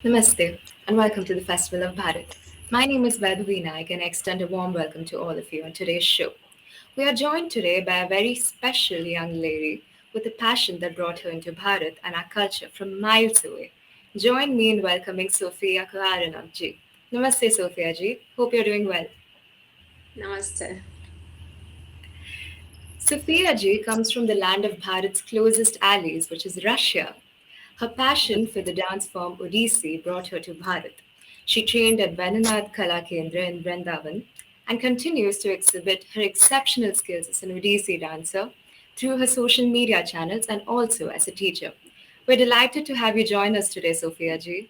Namaste and welcome to the Festival of Bharat. My name is Vaidhi Naik and I extend a warm welcome to all of you on today's show. We are joined today by a very special young lady with a passion that brought her into Bharat and our culture from miles away. Join me in welcoming Sofya Kuharenok ji. Namaste Sophia ji. Hope you're doing well. Namaste. Sophia ji comes from the land of Bharat's closest allies, which is Russia. Her passion for the dance form Odissi brought her to Bharat. She trained at Vananath Kala Kendra in Vrindavan and continues to exhibit her exceptional skills as an Odissi dancer through her social media channels and also as a teacher. We're delighted to have you join us today, Sophia ji.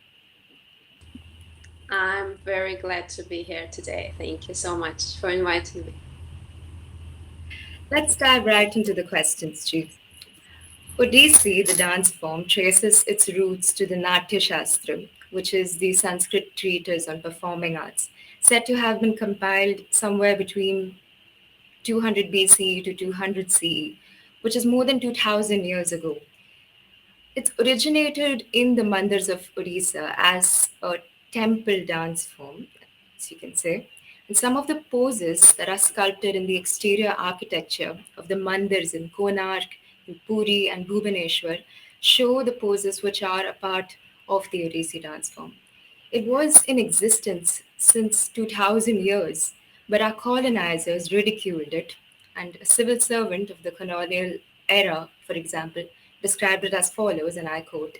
I'm very glad to be here today. Thank you so much for inviting me. Let's dive right into the questions, ji. Odissi, the dance form, traces its roots to the Natya Shastra, which is the Sanskrit treatise on performing arts, said to have been compiled somewhere between 200 BCE to 200 CE, which is more than 2000 years ago. It originated in the mandirs of Odisha as a temple dance form, as you can say. And some of the poses that are sculpted in the exterior architecture of the mandirs in Konark, in Puri, and Bhubaneswar show the poses which are a part of the Odissi dance form. It was in existence since 2000 years, but our colonizers ridiculed it, and a civil servant of the colonial era, for example, described it as follows, and I quote: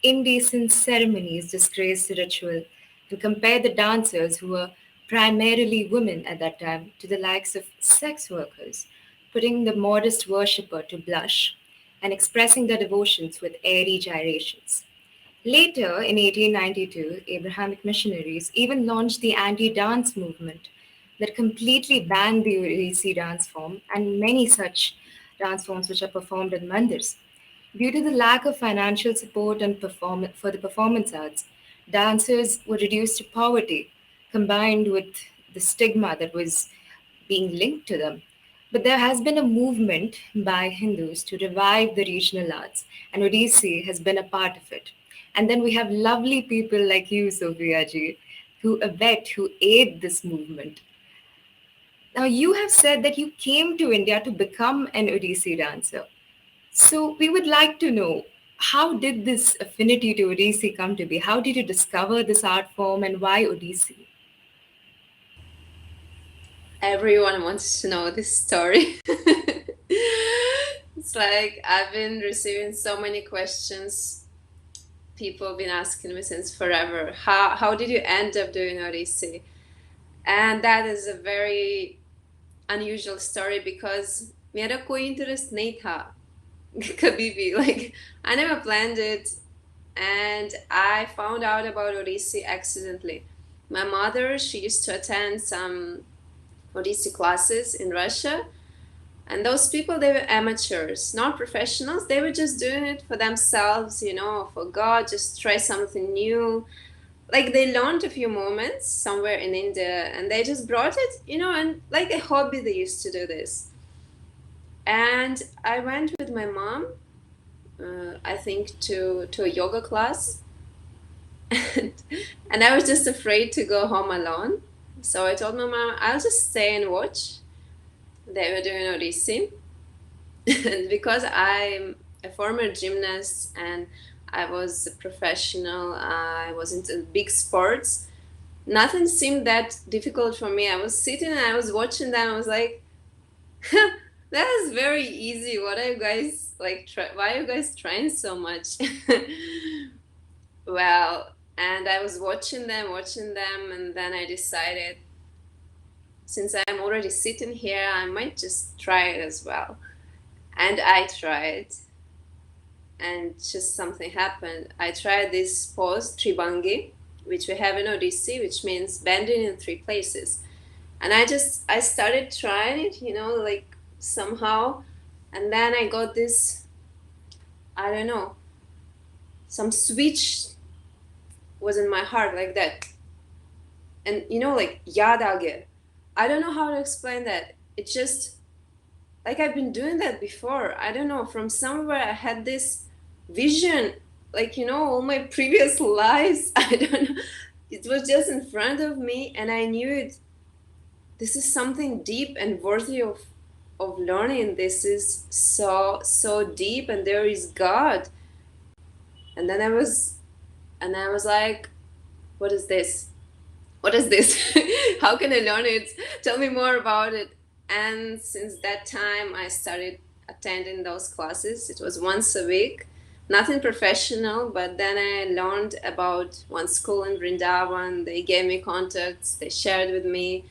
indecent ceremonies disgrace the ritual, and compared the dancers, who were primarily women at that time, to the likes of sex workers, putting the modest worshipper to blush and expressing their devotions with airy gyrations. Later, in 1892, Abrahamic missionaries even launched the anti dance movement that completely banned the Odissi dance form and many such dance forms which are performed in mandirs. Due to the lack of financial support and for the performance arts, dancers were reduced to poverty, combined with the stigma that was being linked to them. But there has been a movement by Hindus to revive the regional arts, and Odissi has been a part of it. And then we have lovely people like you, Sophia ji, who aid this movement. Now, you have said that you came to India to become an Odissi dancer. So, we would like to know, how did this affinity to Odissi come to be? How did you discover this art form and why Odissi? Everyone wants to know this story. It's like I've been receiving so many questions. People have been asking me since forever. How did you end up doing Odissi? And that is a very unusual story because मेरा कोई interest नहीं था कभी भी. Like I never planned it, and I found out about Odissi accidentally. My mother, she used to attend some Odissi classes in Russia, and those people, they were amateurs, not professionals. They were just doing it for themselves, for God, just try something new. Like they learned a few moments somewhere in India, and they just brought it, and like a hobby, they used to do this. And I went with my mom, I think, to a yoga class, and, and I was just afraid to go home alone. So I told my mom, I'll just stay and watch. They were doing Odissi. And because I'm a former gymnast and I was a professional, I was into big sports, nothing seemed that difficult for me. I was sitting and I was watching them. I was like, that is very easy. What are you guys like? Why are you guys trying so much? Well, and I was watching them, and then I decided, since I'm already sitting here, I might just try it as well. And I tried, and just something happened. I tried this pose, Tribangi, which we have in Odissi, which means bending in three places. And I started trying it, like somehow, and then I got this, I don't know, some switch was in my heart like that. And like yadage. I don't know how to explain that. It just, like, I've been doing that before. I don't know, from somewhere I had this vision like, all my previous lives. I don't know. It was just in front of me, and I knew it. This is something deep and worthy of learning. This is so deep, and there is God. And then I was like, what is this? What is this? How can I learn it? Tell me more about it. And since that time, I started attending those classes. It was once a week, nothing professional, but then I learned about one school in Vrindavan. They gave me contacts, they shared with me,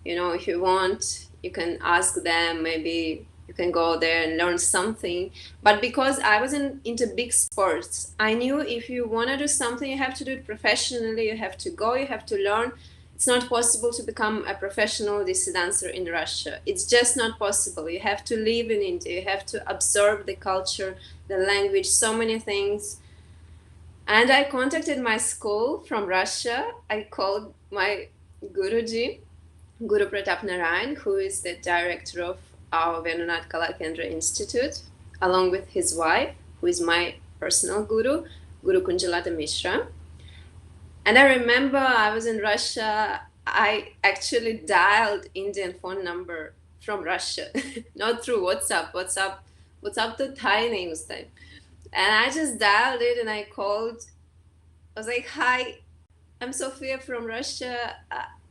if you want, you can ask them, maybe you can go there and learn something. But because I wasn't into big sports, I knew if you want to do something, you have to do it professionally. You have to go, you have to learn. It's not possible to become a professional Odissi dancer in Russia. It's just not possible. You have to live in India. You have to absorb the culture, the language, so many things. And I contacted my school from Russia. I called my Guruji, Guru Pratap Narayan, who is the director of our Venunath Kalakendra Institute, along with his wife, who is my personal guru, Guru Kunjalata Mishra. And I remember I was in Russia. I actually dialed Indian phone number from Russia, not through WhatsApp. WhatsApp to Thai name was time. And I just dialed it and I called. I was like, "Hi, I'm Sophia from Russia.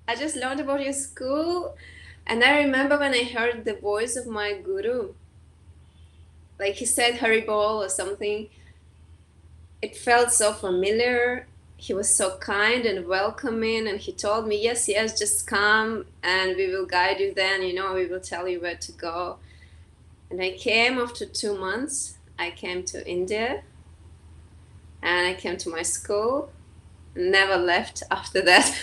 I just learned about your school." And I remember when I heard the voice of my guru, like he said Haribol or something, it felt so familiar. He was so kind and welcoming, and he told me, yes, just come and we will guide you then, we will tell you where to go. And I came after 2 months. I came to India and I came to my school. Never left after that.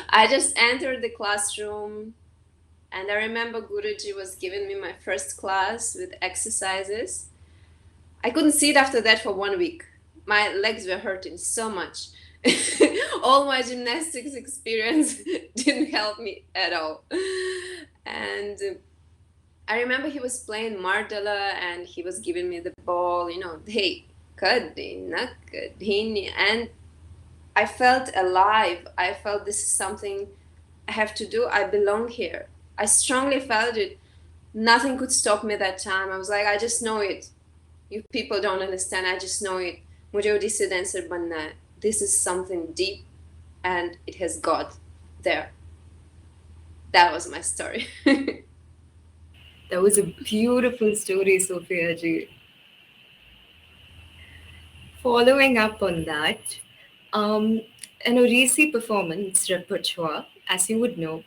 I just entered the classroom, and I remember Guruji was giving me my first class with exercises. I couldn't sit after that for 1 week. My legs were hurting so much. All my gymnastics experience didn't help me at all. And I remember he was playing Mardala and he was giving me the ball, hey, and I felt alive. I felt this is something I have to do. I belong here. I strongly felt it. Nothing could stop me that time. I was like, I just know it. You people don't understand. I just know it. मुझे Odissi dancer बनना है. This is something deep, and it has God there. That was my story. That was a beautiful story, Sophia ji. Following up on that, an Odissi performance repertoire, as you would know,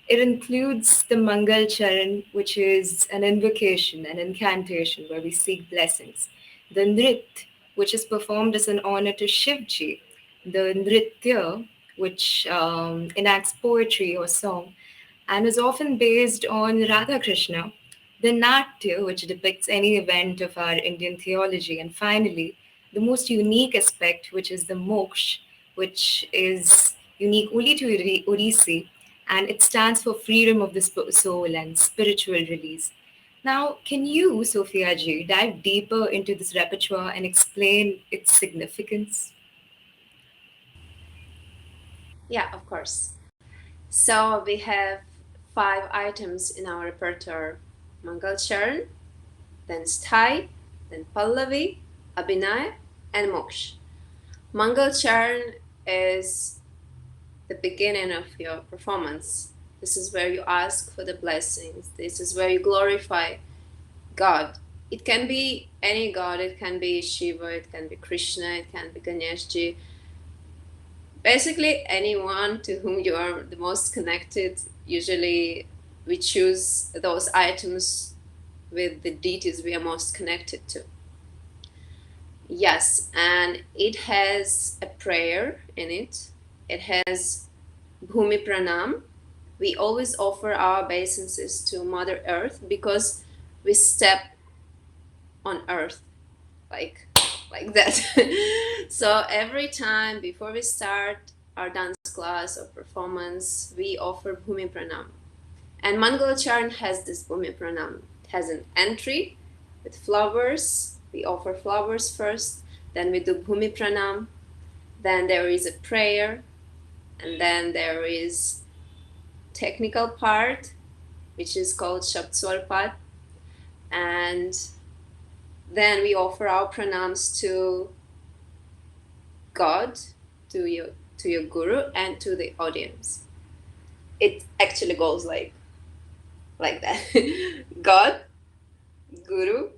it includes the Mangal Charan, which is an invocation, an incantation where we seek blessings. The Nrit, which is performed as an honor to Shivji. The Nritya, which enacts poetry or song, and is often based on Radha Krishna. The Natya, which depicts any event of our Indian theology. And finally, the most unique aspect, which is the moksha, which is unique only to Odissi, and it stands for freedom of the soul and spiritual release. Now, can you, Sophia ji, dive deeper into this repertoire and explain its significance? Yeah, of course. So we have 5 items in our repertoire: Mangal Charan, then Sthai, then Pallavi, Abhinaya, and Moksha. Mangal Charan is the beginning of your performance. This is where you ask for the blessings. This is where you glorify God. It can be any God. It can be Shiva, it can be Krishna, it can be Ganeshji. Basically, anyone to whom you are the most connected. Usually, we choose those items with the deities we are most connected to. Yes, and it has a prayer in it. It has Bhumi Pranam. We always offer our obeisances to Mother Earth because we step on Earth like that. So every time before we start our dance class or performance, we offer Bhumi Pranam. And Mangalacharan has this Bhumi Pranam. It has an entry with flowers. We offer flowers first. Then we do Bhumi Pranam. Then there is a prayer. And then there is technical part, which is called Shabdswarpat. And then we offer our pranams to God, to your guru, and to the audience. It actually goes like that. God, guru,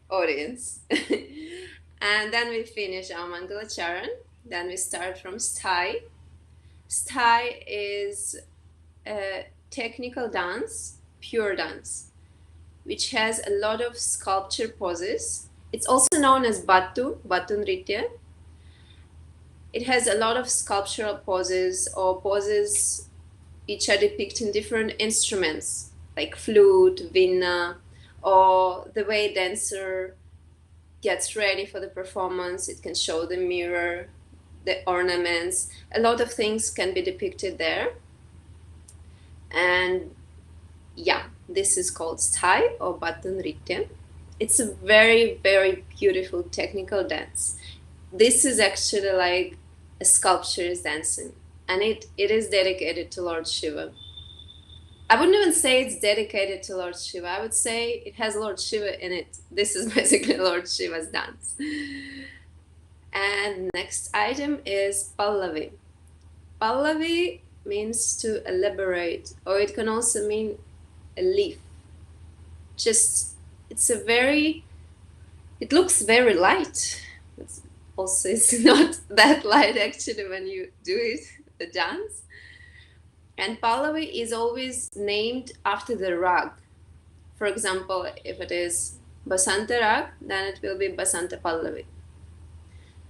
audience. And then we finish our Mangalacharan. Then we start from Sthai. Sthai is a technical dance, pure dance, which has a lot of sculpture poses. It's also known as Batu Nritya. It has a lot of sculptural poses or poses which are depicting different instruments like flute, veena, or the way dancer gets ready for the performance. It can show the mirror, the ornaments. A lot of things can be depicted there. And yeah, this is called Sthai or Batu Nritya. It's a very, very beautiful technical dance. This is actually like a sculpture is dancing, and it is dedicated to Lord Shiva. I wouldn't even say it's dedicated to Lord Shiva. I would say it has Lord Shiva in it. This is basically Lord Shiva's dance. And next item is Pallavi. Pallavi means to elaborate, or it can also mean a leaf. Just, it looks very light. It's not that light actually when you do it, the dance. And Pallavi is always named after the rag. For example, if it is Basanta rag, then it will be Basanta Pallavi.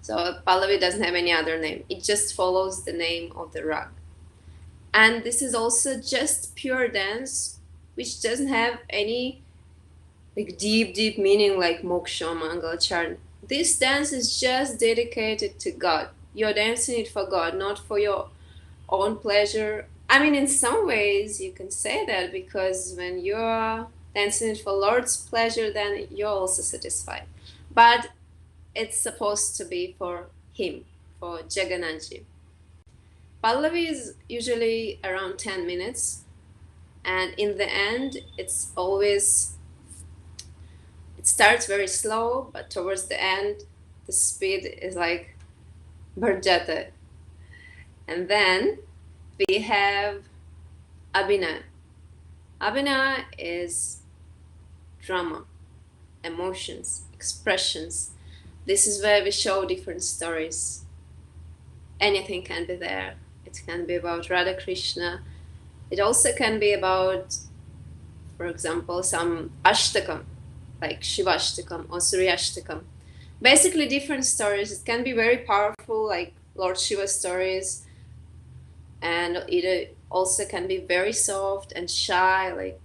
So Pallavi doesn't have any other name. It just follows the name of the rag. And this is also just pure dance, which doesn't have any like deep meaning like moksha, Mangalacharan. This dance is just dedicated to God. You're dancing it for God, not for your own pleasure. I mean, in some ways you can say that, because when you're dancing it for Lord's pleasure, then you're also satisfied. But it's supposed to be for Him, for Jagannathji. Pallavi is usually around 10 minutes, and in the end, it starts very slow, but towards the end, the speed is like Bharjata. And then we have Abhinay. Abhinay is drama, emotions, expressions. This is where we show different stories. Anything can be there. It can be about Radha Krishna. It also can be about, for example, some Ashtakam, like Shivashtakam or Suryashtakam. Basically different stories. It can be very powerful, like Lord Shiva stories, and it also can be very soft and shy, like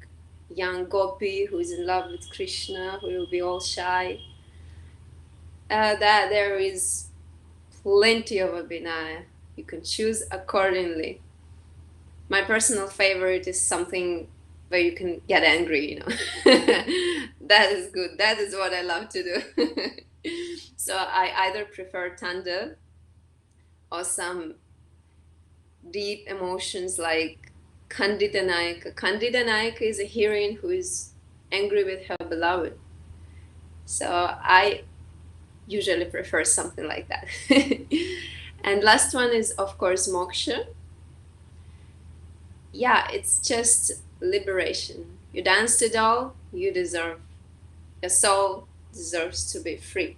young gopi who is in love with Krishna, who will be all shy. That there is plenty of Abhinaya. You can choose accordingly. My personal favorite is something where you can get angry, That is good. That is what I love to do. So I either prefer Tanda or some deep emotions like Kandita Nayaka. Kandita Nayaka is a heroine who is angry with her beloved. So I usually prefer something like that. And last one is, of course, Moksha. Yeah, it's just liberation. You danced it all, you deserve. Your soul deserves to be free.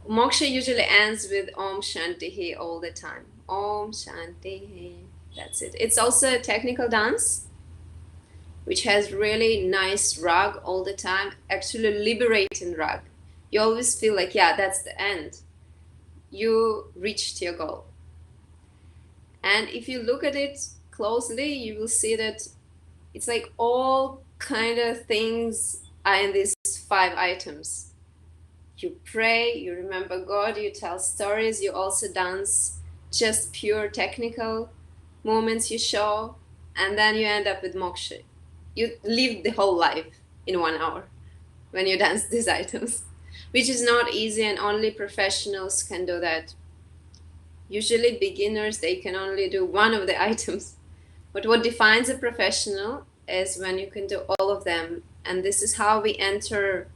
Moksha usually ends with Om Shantihi all the time. Om Shantihi. That's it. It's also a technical dance, which has really nice rag all the time. Actually liberating rag. You always feel like, yeah, that's the end. You reached your goal. And if you look at it closely, you will see that it's like all kind of things are in these 5 items. You pray, you remember God, you tell stories, you also dance just pure technical moments you show, and then you end up with moksha. You live the whole life in 1 hour when you dance these items. which is not easy, and only professionals can do that. Usually beginners, they can only do one of the items. But what defines a professional is when you can do all of them. And this is how we enter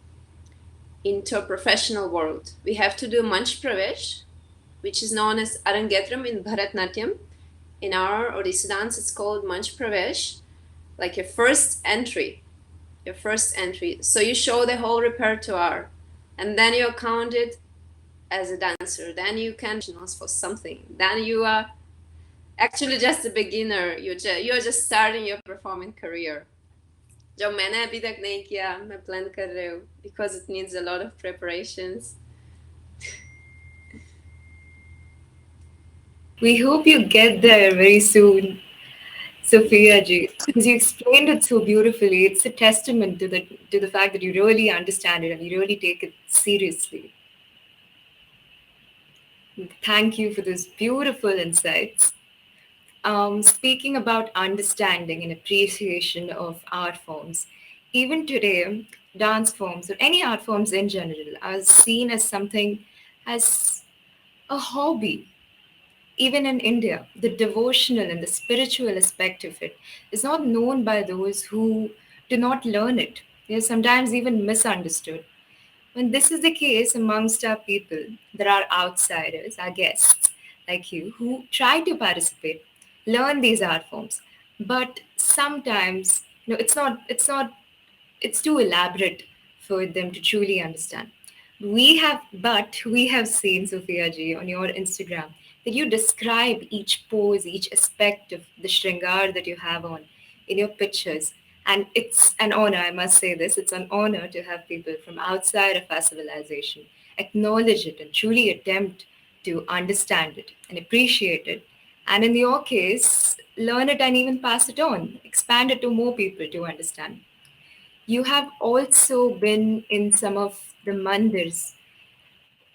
into a professional world. We have to do Manch Pravesh, which is known as Arangetram in Bharatnatyam. In our Odissi dance, it's called Manch Pravesh, like your first entry. Your first entry. So you show the whole repertoire, and then you're counted as a dancer. Then you can for something. Then you are actually just a beginner. You're just starting your performing career. जो मैंने अभी तक नहीं किया, मैं plan कर रही हूँ, because it needs a lot of preparations. We hope you get there very soon, Sophia ji, because you explained it so beautifully. It's a testament to the fact that you really understand it and you really take it seriously. Thank you for those beautiful insights. Speaking about understanding and appreciation of art forms, even today, dance forms or any art forms in general are seen as something as a hobby. Even in India, the devotional and the spiritual aspect of it is not known by those who do not learn it. They are sometimes even misunderstood. When this is the case amongst our people, there are outsiders, our guests like you, who try to participate, learn these art forms, but sometimes it's too elaborate for them to truly understand. We have seen, Sophia ji, on your Instagram that you describe each pose, each aspect of the shringar that you have on in your pictures. And it's an honor, I must say this, it's an honor to have people from outside of our civilization acknowledge it and truly attempt to understand it and appreciate it. And in your case, learn it and even pass it on, expand it to more people to understand. You have also been in some of the mandirs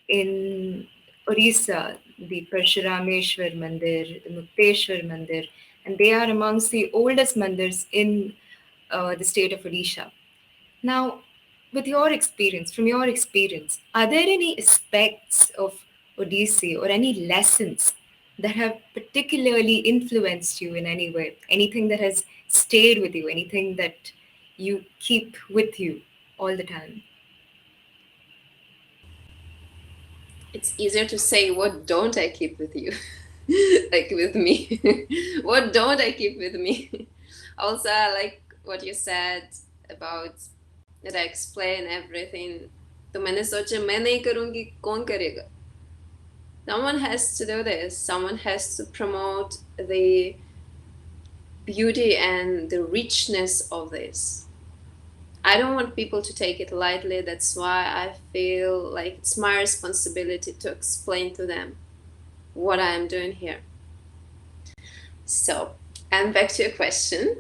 in Orissa, the Parshurameshwar Mandir, the Mukteshwar Mandir, and they are amongst the oldest mandirs in the state of Odisha. Now, from your experience, are there any aspects of Odissi or any lessons that have particularly influenced you in any way? Anything that has stayed with you? Anything that you keep with you all the time? It's easier to say, what don't I keep with you? Like with me. What don't I keep with me? Also, I like what you said about that I explain everything. तो मैंने सोचा मैं नहीं करूँगी, कौन करेगा? Someone has to do this. Someone has to promote the beauty and the richness of this. I don't want people to take it lightly. That's why I feel like it's my responsibility to explain to them what I am doing here. So, and back to your question.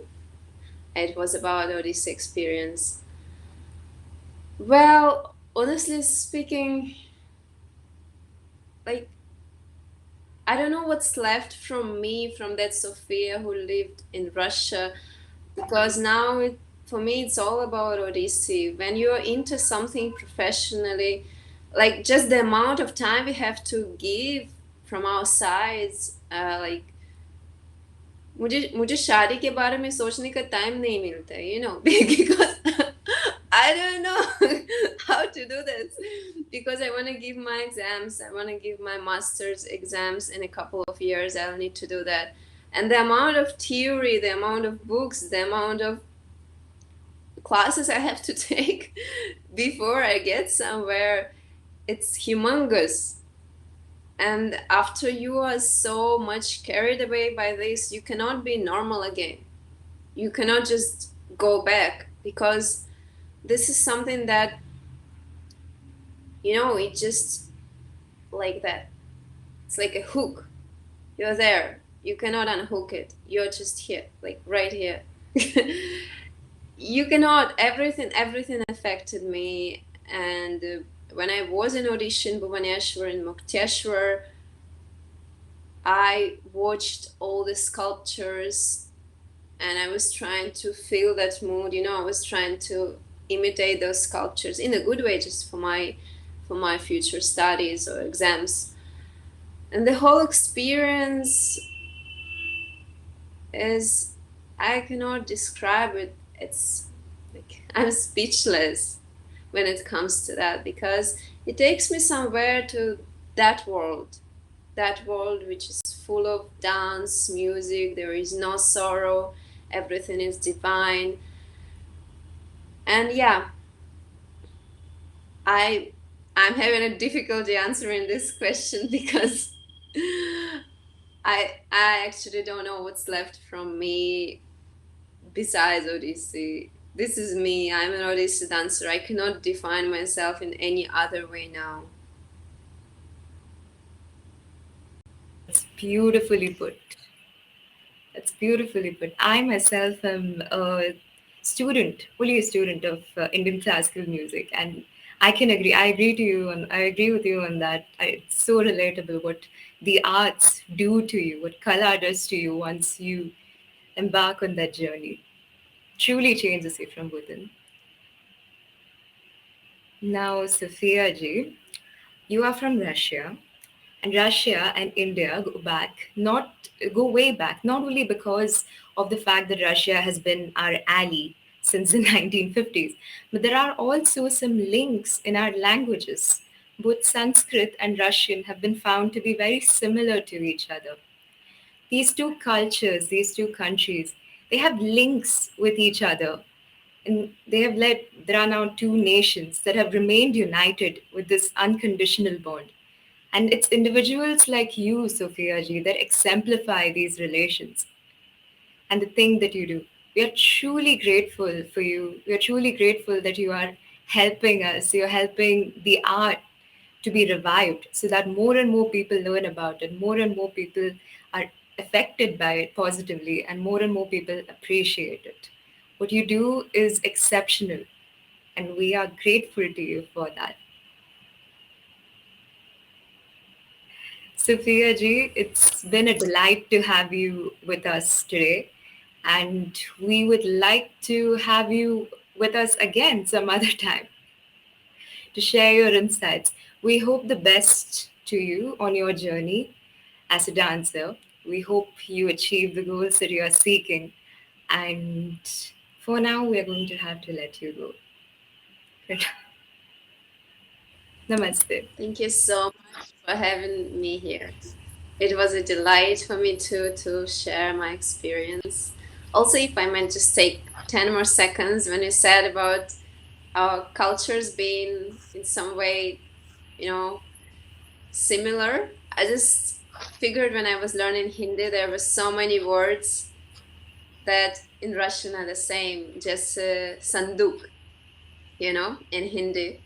It was about Odissi experience. Well, honestly speaking, like, I don't know what's left from me, from that Sophia who lived in Russia, because now for me it's all about Odissi. When you're into something professionally, like just the amount of time we have to give from our sides, like मुझे शादी के बारे में सोचने का time नहीं मिलता है, because I don't know how to do this, because I want to give my exams. I want to give my master's exams in a couple of years. I'll need to do that. And the amount of theory, the amount of books, the amount of classes I have to take before I get somewhere, it's humongous. And after you are so much carried away by this, you cannot be normal again. You cannot just go back, because this is something that, it just like that. It's like a hook. You're there. You cannot unhook it. You're just here, like right here. You cannot. Everything affected me. And when I was in audition, Bhubaneswar and Mukteshwar, I watched all the sculptures and I was trying to feel that mood. I was trying to imitate those sculptures in a good way, just for my for my future studies or exams. And the whole experience is, I cannot describe it. It's like I'm speechless when it comes to that, because it takes me somewhere to that world, which is full of dance, music, there is no sorrow, everything is divine. And yeah, I'm having a difficulty answering this question because I actually don't know what's left from me besides Odissi. This is me. I'm an Odissi dancer. I cannot define myself in any other way now. It's beautifully put. That's beautifully put. I myself am a student, fully a student of Indian classical music, and I can agree. I agree to you, and I agree with you on that. It's so relatable what the arts do to you, what color does to you once you embark on that journey. Truly changes you from within. Now, Sophia ji, you are from Russia, and Russia and India go way back, not only because of the fact that Russia has been our ally since the 1950s, but there are also some links in our languages. Both Sanskrit and Russian have been found to be very similar to each other. These two cultures, these two countries, they have links with each other, and there are now two nations that have remained united with this unconditional bond. And it's individuals like you, Sophia ji, that exemplify these relations and the thing that you do. We are truly grateful for you. We are truly grateful that you are helping us. You're helping the art to be revived so that more and more people learn about it, more and more people are affected by it positively, and more people appreciate it. What you do is exceptional, and we are grateful to you for that. Sophia ji, it's been a delight to have you with us today. And we would like to have you with us again some other time to share your insights. We hope the best to you on your journey as a dancer. We hope you achieve the goals that you are seeking. And for now, we are going to have to let you go. Namaste. Thank you so much for having me here. It was a delight for me to share my experience. Also, if I might just take 10 more seconds, when you said about our cultures being in some way, similar, I just figured when I was learning Hindi, there were so many words that in Russian are the same, just sanduk, in Hindi.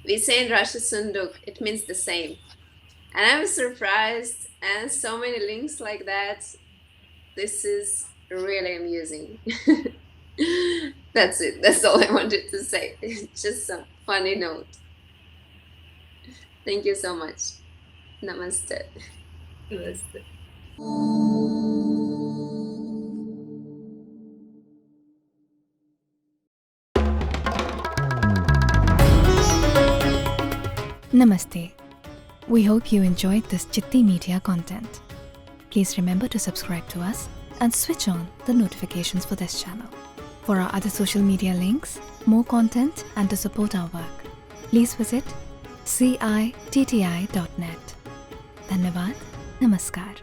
We say in Russian sunduk, it means the same. And I was surprised, and so many links like that. This is really amusing. That's it. That's all I wanted to say. Just a funny note. Thank you so much. Namaste. Namaste. Namaste. We hope you enjoyed this Chitti Media content. Please remember to subscribe to us and switch on the notifications for this channel. For our other social media links, more content, and to support our work, please visit citti.net. Dhanyavad. Namaskar.